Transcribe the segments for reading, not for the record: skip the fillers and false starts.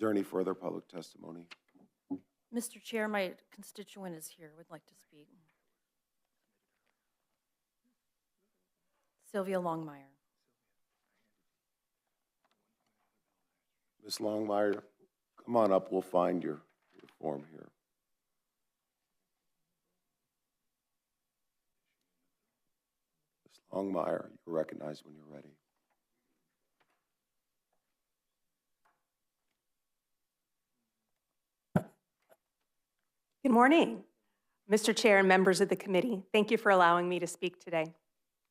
Is there any further public testimony? Mr. Chair, my constituent is here, would like to speak. Sylvia Longmire. Ms. Longmire, come on up. We'll find your form here. Ms. Longmire, you're recognized when you're ready. Good morning, Mr. Chair and members of the committee. Thank you for allowing me to speak today.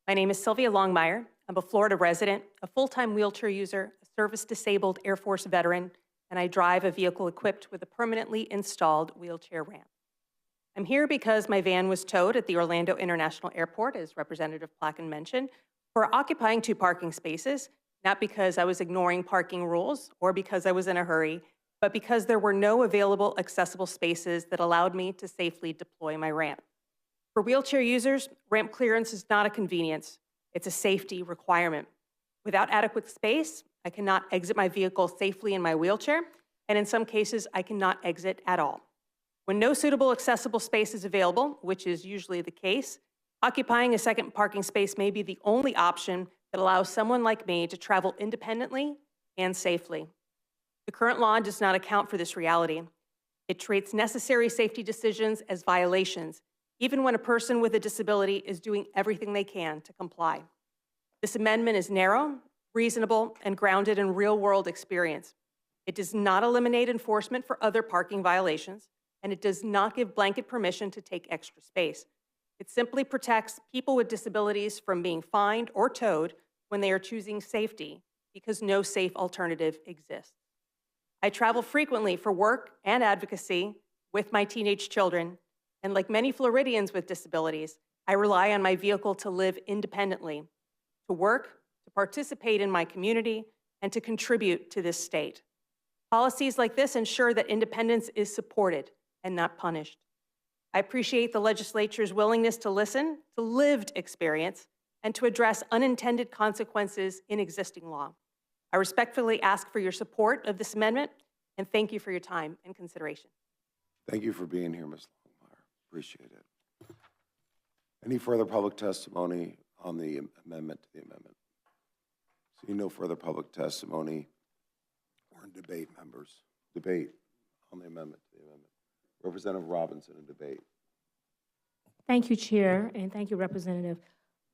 My name is Sylvia Longmire. I'm a Florida resident, a full-time wheelchair user, a service-disabled Air Force veteran, and I drive a vehicle equipped with a permanently installed wheelchair ramp. I'm here because my van was towed at the Orlando International Airport, as Representative Placken mentioned, for occupying 2 parking spaces, not because I was ignoring parking rules or because I was in a hurry, but because there were no available accessible spaces that allowed me to safely deploy my ramp. For wheelchair users, ramp clearance is not a convenience, it's a safety requirement. Without adequate space, I cannot exit my vehicle safely in my wheelchair, and in some cases, I cannot exit at all. When no suitable accessible space is available, which is usually the case, occupying a second parking space may be the only option that allows someone like me to travel independently and safely. The current law does not account for this reality. It treats necessary safety decisions as violations, even when a person with a disability is doing everything they can to comply. This amendment is narrow, reasonable, and grounded in real-world experience. It does not eliminate enforcement for other parking violations, and it does not give blanket permission to take extra space. It simply protects people with disabilities from being fined or towed when they are choosing safety, because no safe alternative exists. I travel frequently for work and advocacy with my teenage children, and like many Floridians with disabilities, I rely on my vehicle to live independently, to work, to participate in my community, and to contribute to this state. Policies like this ensure that independence is supported and not punished. I appreciate the legislature's willingness to listen to lived experience and to address unintended consequences in existing law. I respectfully ask for your support of this amendment, and thank you for your time and consideration. Thank you for being here, Ms. Longmire. Appreciate it. Any further public testimony on the amendment to the amendment? Seeing no further public testimony, we're in debate, members. Debate on the amendment to the amendment. Representative Robinson, in debate. Thank you, Chair, and thank you, Representative.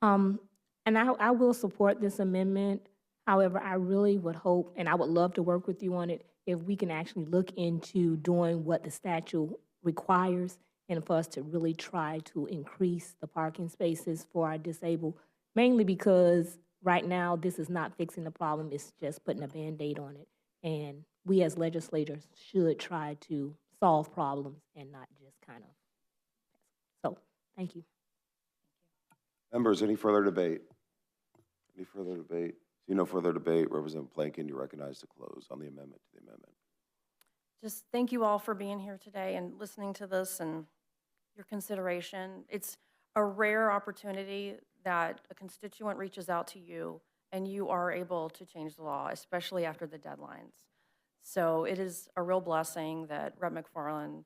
And I will support this amendment. However, I really would hope, and I would love to work with you on it, if we can actually look into doing what the statute requires and for us to really try to increase the parking spaces for our disabled, mainly because right now this is not fixing the problem, it's just putting a Band-Aid on it. And we as legislators should try to solve problems and not just kind of. So, thank you. Members, any further debate? Any further debate? See no further debate. Representative Plankin, you recognize to close on the amendment to the amendment. Just thank you all for being here today and listening to this and your consideration. It's a rare opportunity that a constituent reaches out to you and you are able to change the law, especially after the deadlines. So it is a real blessing that Rep. McFarland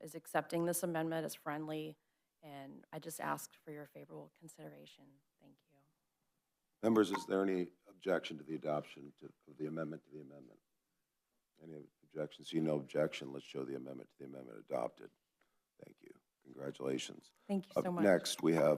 is accepting this amendment as friendly, and I just ask for your favorable consideration. Thank you. Members, is there any objection to the adoption of the amendment to the amendment? Any objections? See no objection. Let's show the amendment to the amendment adopted. Thank you. Congratulations. Thank you so much. Next, we have